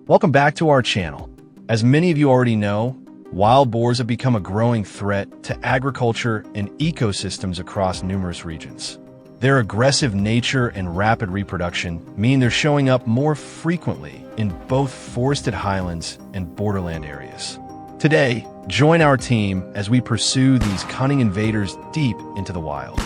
Welcome back to our channel. As many of you already know, wild boars have become a growing threat to agriculture and ecosystems across numerous regions. Their aggressive nature and rapid reproduction mean they're showing up more frequently in both forested highlands and borderland areas. Today, join our team as we pursue these cunning invaders deep into the wild.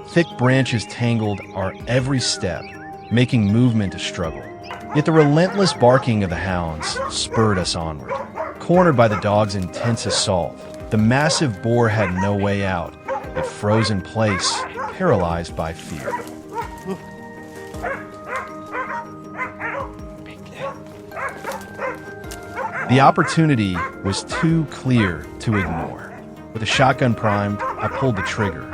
Thick branches tangled our every step, making movement a struggle. Yet the relentless barking of the hounds spurred us onward. Cornered by the dog's intense assault, the massive boar had no way out. It froze in place, paralyzed by fear. The opportunity was too clear to ignore. With a shotgun primed, I pulled the trigger.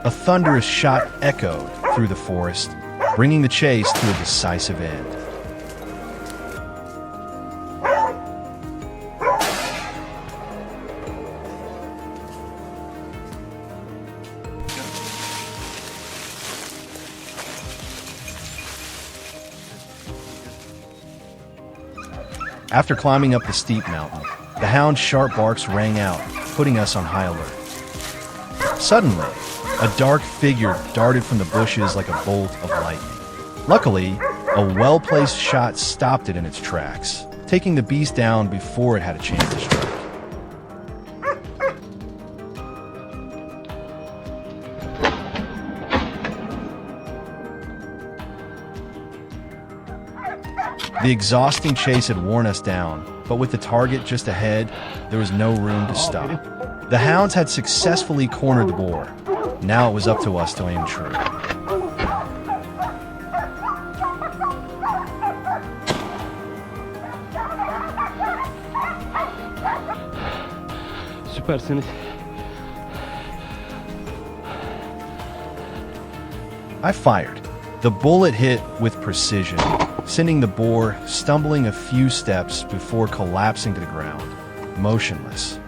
A thunderous shot echoed through the forest, bringing the chase to a decisive end. After climbing up the steep mountain, the hound's sharp barks rang out, putting us on high alert. Suddenly, a dark figure darted from the bushes like a bolt of lightning. Luckily, a well-placed shot stopped it in its tracks, taking the beast down before it had a chance to strike. The exhausting chase had worn us down, but with the target just ahead, there was no room to stop. The hounds had successfully cornered the boar. Now it was up to us to aim true. Süpersiniz. I fired. The bullet hit with precision, sending the boar stumbling a few steps before collapsing to the ground, motionless.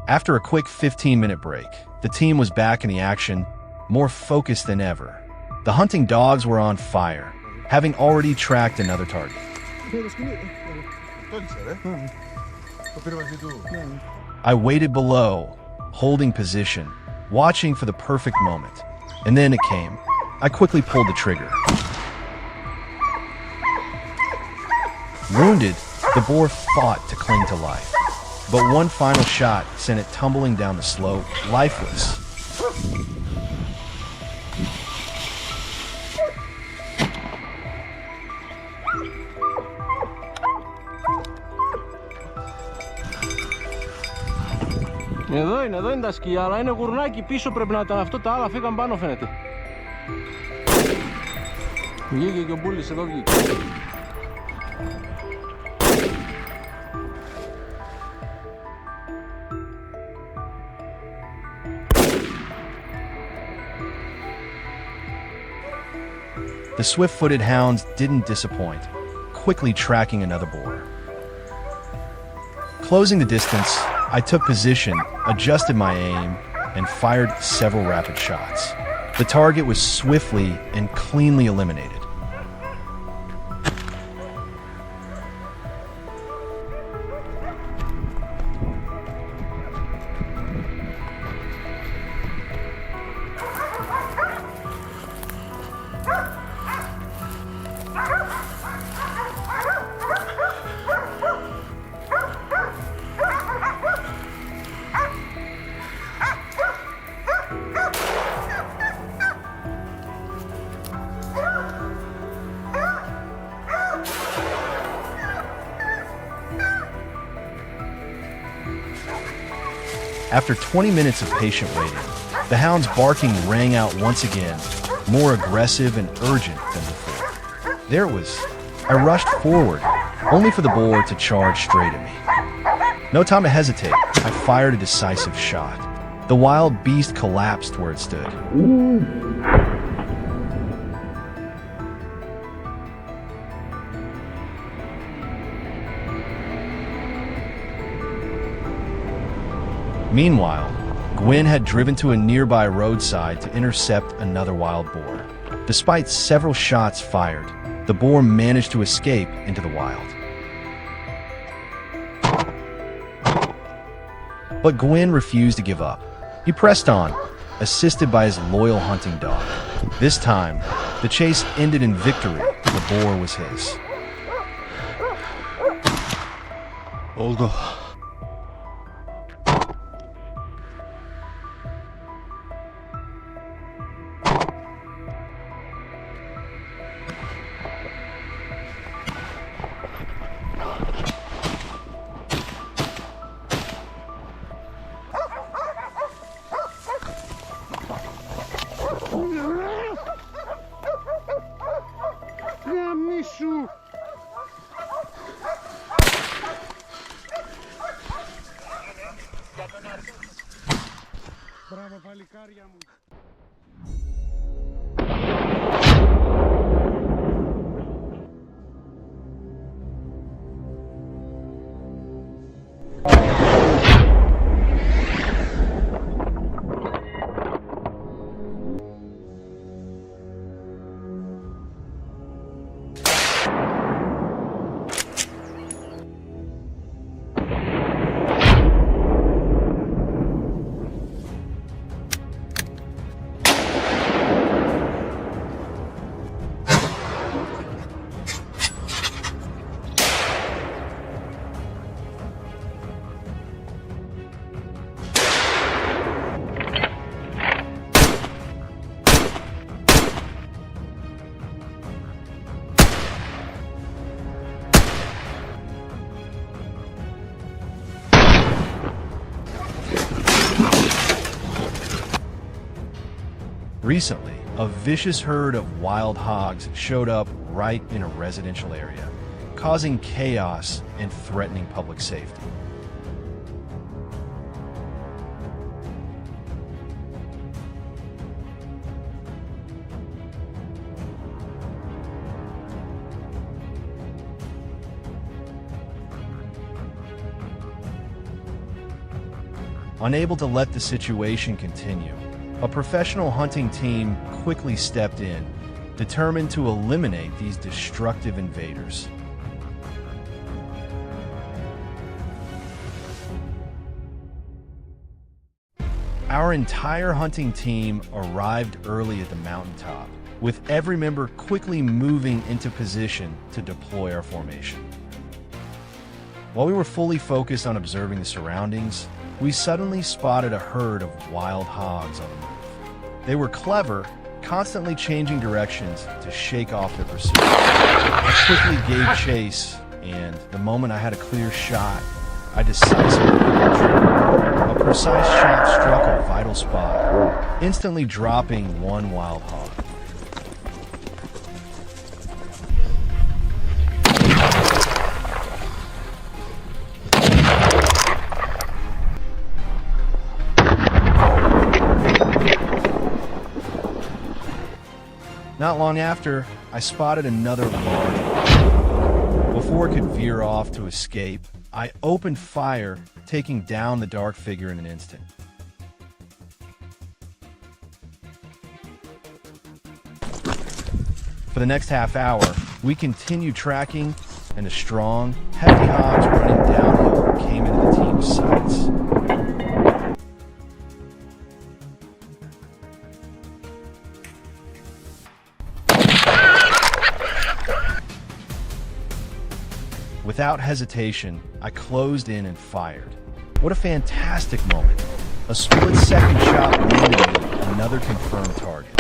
After a quick 15-minute break, the team was back in the action, more focused than ever. The hunting dogs were on fire, having already tracked another target. I waited below, holding position, watching for the perfect moment. And then it came. I quickly pulled the trigger. Wounded, the boar fought to cling to life. But one final shot sent it tumbling down the slope, lifeless. Εδώ είναι τα σκιά, αλλά είναι γουρνάκι πίσω, πρέπει να ήταν αυτό, τα άλλα φύγαν πάνω φαίνεται. Βγήκε και ο μπούλης, εδώ βγήκε. The swift-footed hounds didn't disappoint, quickly tracking another boar. Closing the distance, I took position, adjusted my aim, and fired several rapid shots. The target was swiftly and cleanly eliminated. After 20 minutes of patient waiting, the hound's barking rang out once again, more aggressive and urgent than before. There it was. I rushed forward, only for the boar to charge straight at me. No time to hesitate. I fired a decisive shot. The wild beast collapsed where it stood. Meanwhile, Gwyn had driven to a nearby roadside to intercept another wild boar. Despite several shots fired, the boar managed to escape into the wild. But Gwyn refused to give up. He pressed on, assisted by his loyal hunting dog. This time, the chase ended in victory. The boar was his. Oldu. Γαμίσου! Μπράβο παλικάρια μου. Recently, a vicious herd of wild hogs showed up right in a residential area, causing chaos and threatening public safety. Unable to let the situation continue, a professional hunting team quickly stepped in, determined to eliminate these destructive invaders. Our entire hunting team arrived early at the mountaintop, with every member quickly moving into position to deploy our formation. While we were fully focused on observing the surroundings, we suddenly spotted a herd of wild hogs on the move. They were clever, constantly changing directions to shake off their pursuit. I quickly gave chase, and the moment I had a clear shot, I decisively pulled the trigger. A precise shot struck a vital spot, instantly dropping one wild hog. Not long after, I spotted another large one. Before it could veer off to escape, I opened fire, taking down the dark figure in an instant. For the next half hour, we continued tracking, and the strong, heavy hogs running downhill came into the team's sights. Without hesitation, I closed in and fired. What a fantastic moment. A split-second shot landed me another confirmed target.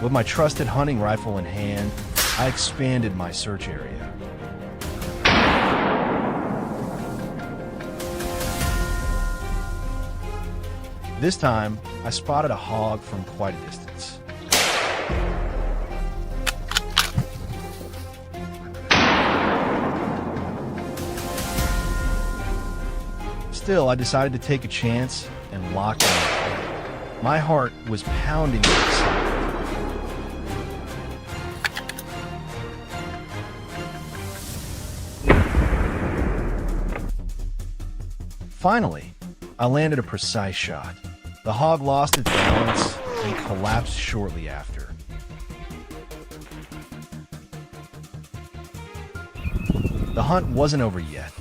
With my trusted hunting rifle in hand, I expanded my search area. This time, I spotted a hog from quite a distance. Still, I decided to take a chance and lock in. My heart was pounding with excitement. Finally, I landed a precise shot. The hog lost its balance and collapsed shortly after. The hunt wasn't over yet.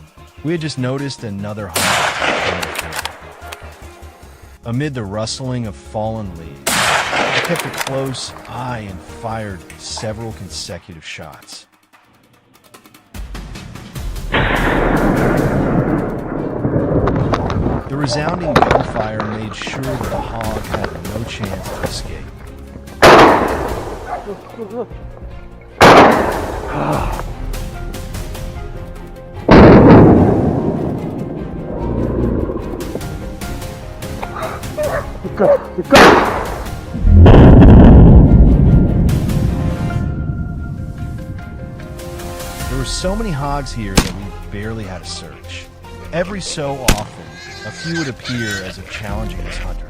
We had just noticed another hog. Amid the rustling of fallen leaves, I kept a close eye and fired several consecutive shots. The resounding gunfire made sure that the hog had no chance to escape. There were so many hogs here that we barely had a search. Every so often, a few would appear as if challenging us hunters.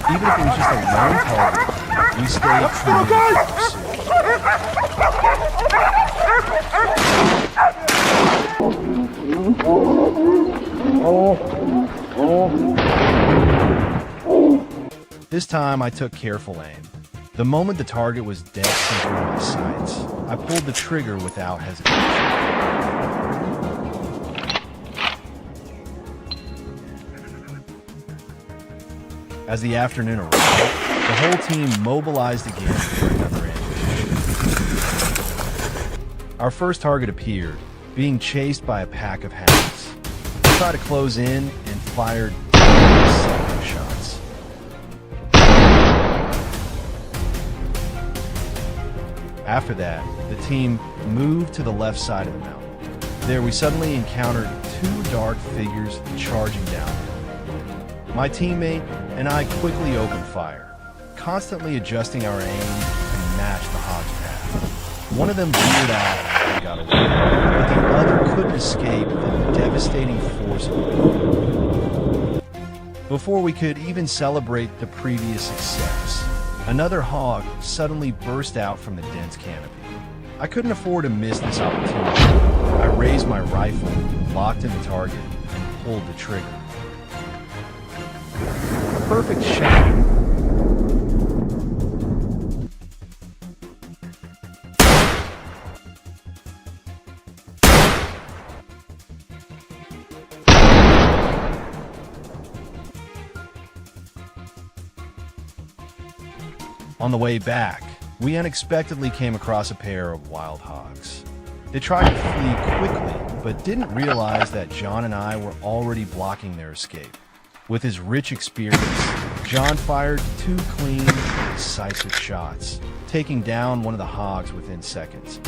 Even if it was just a lone target, we stayed true to the pursuit. This time I took careful aim. The moment the target was dead center in my sights, I pulled the trigger without hesitation. As the afternoon arrived, the whole team mobilized again for another ambush. Our first target appeared, being chased by a pack of hounds. We tried to close in and fired several shots. After that, the team moved to the left side of the mountain. There we suddenly encountered two dark figures charging down. My teammate and I quickly opened fire, constantly adjusting our aim to match the hog's path. One of them veered out and got away, but the other couldn't escape the devastating force of it. Before we could even celebrate the previous success, another hog suddenly burst out from the dense canopy. I couldn't afford to miss this opportunity. I raised my rifle, locked in the target, and pulled the trigger. Perfect shot. On the way back, we unexpectedly came across a pair of wild hogs. They tried to flee quickly, but didn't realize that John and I were already blocking their escape. With his rich experience, John fired two clean, decisive shots, taking down one of the hogs within seconds.